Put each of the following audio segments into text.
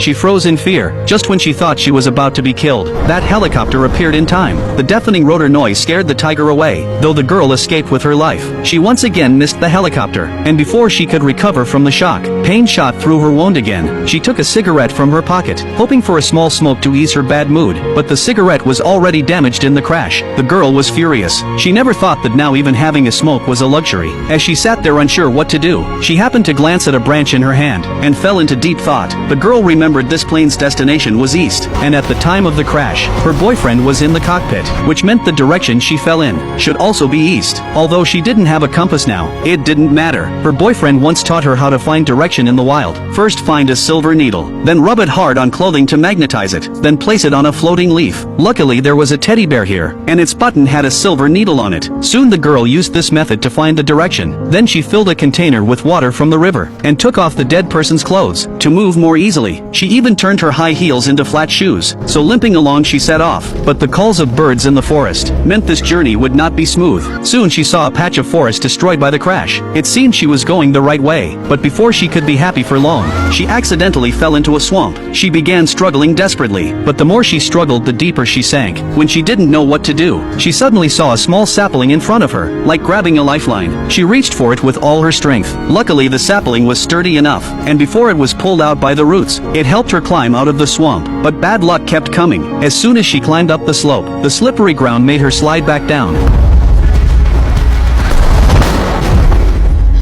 she froze in fear, just when she thought she was about to be killed. That helicopter appeared in time. The deafening rotor noise scared the tiger away, though the girl escaped with her life. She once again missed the helicopter, and before she could recover from the shock, pain shot through her wound again. She took a cigarette from her pocket, hoping for a small smoke to ease her bad mood, but the cigarette was already damaged in the crash. The girl was furious. She never thought that now even having a smoke was a luxury. As she sat there unsure what to do, she happened to glance at a branch in her hand, and fell into deep thought. The girl remembered this plane's destination was east, and at the time of the crash, her boyfriend was in the cockpit, which meant the direction she fell in should also be east. Although she didn't have a compass now, it didn't matter. Her boyfriend once taught her how to find direction in the wild. First find a silver needle, then rub it hard on clothing to magnetize it, then place it on a floating leaf. Luckily there was a teddy bear here, and its button had a silver needle on it. Soon the girl used this method to find the direction. Then she filled a container with water from the river, and took off the dead person's clothes, to move more easily. She even turned her high heels into flat shoes, so limping along she set off. But the calls of birds in the forest meant this journey would not be smooth. Soon she saw a patch of forest destroyed by the crash. It seemed she was going the right way, but before she could be happy for long, she accidentally fell into a swamp. She began struggling desperately, but the more she struggled the deeper she sank. When she didn't know what to do, she suddenly saw a small sapling in front of her, like grabbing a lifeline. She reached for it with all her strength. Luckily the sapling was sturdy enough, and before it was pulled out by the roots, it helped her climb out of the swamp. But bad luck kept coming. As soon as she climbed up the slope, the slippery ground made her slide back down.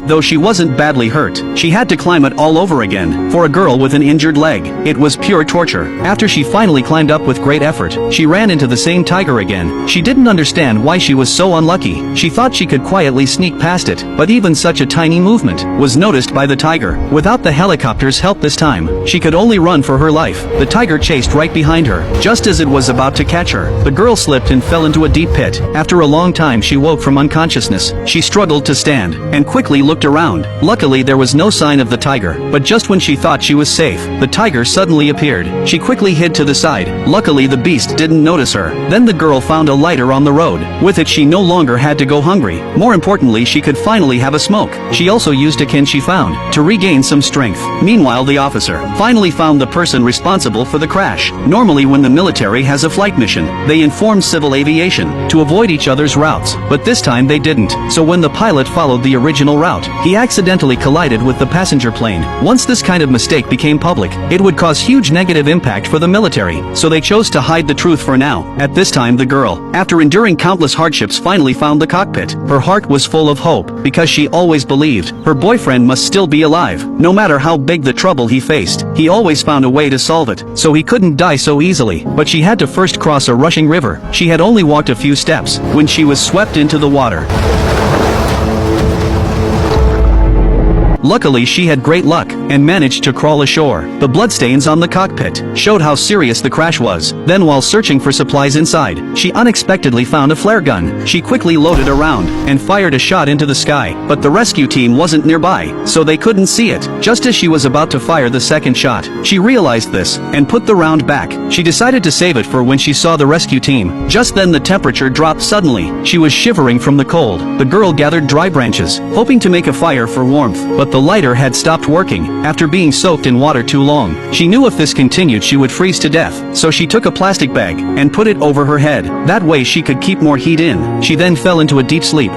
Though she wasn't badly hurt, she had to climb it all over again. For a girl with an injured leg, it was pure torture. After she finally climbed up with great effort, she ran into the same tiger again. She didn't understand why she was so unlucky. She thought she could quietly sneak past it, but even such a tiny movement was noticed by the tiger. Without the helicopter's help this time, she could only run for her life. The tiger chased right behind her. Just as it was about to catch her, the girl slipped and fell into a deep pit. After a long time she woke from unconsciousness. She struggled to stand, and quickly looked around. Luckily there was no sign of the tiger, but just when she thought she was safe, the tiger suddenly appeared. She quickly hid to the side. Luckily the beast didn't notice her. Then the girl found a lighter on the road. With it she no longer had to go hungry. More importantly, she could finally have a smoke. She also used a can she found to regain some strength. Meanwhile the officer finally found the person responsible for the crash. Normally when the military has a flight mission, they inform civil aviation to avoid each other's routes, but this time they didn't. So when the pilot followed the original route, he accidentally collided with the passenger plane. Once this kind of mistake became public, it would cause huge negative impact for the military, so they chose to hide the truth for now. At this time the girl, after enduring countless hardships, finally found the cockpit. Her heart was full of hope, because she always believed her boyfriend must still be alive. No matter how big the trouble he faced, he always found a way to solve it, so he couldn't die so easily. But she had to first cross a rushing river. She had only walked a few steps when she was swept into the water. Luckily she had great luck, and managed to crawl ashore. The bloodstains on the cockpit showed how serious the crash was. Then while searching for supplies inside, she unexpectedly found a flare gun. She quickly loaded a round, and fired a shot into the sky, but the rescue team wasn't nearby, so they couldn't see it. Just as she was about to fire the second shot, she realized this, and put the round back. She decided to save it for when she saw the rescue team. Just then the temperature dropped suddenly. She was shivering from the cold. The girl gathered dry branches, hoping to make a fire for warmth, but the lighter had stopped working after being soaked in water too long. She knew if this continued she would freeze to death, so she took a plastic bag and put it over her head. That way she could keep more heat in. She then fell into a deep sleep.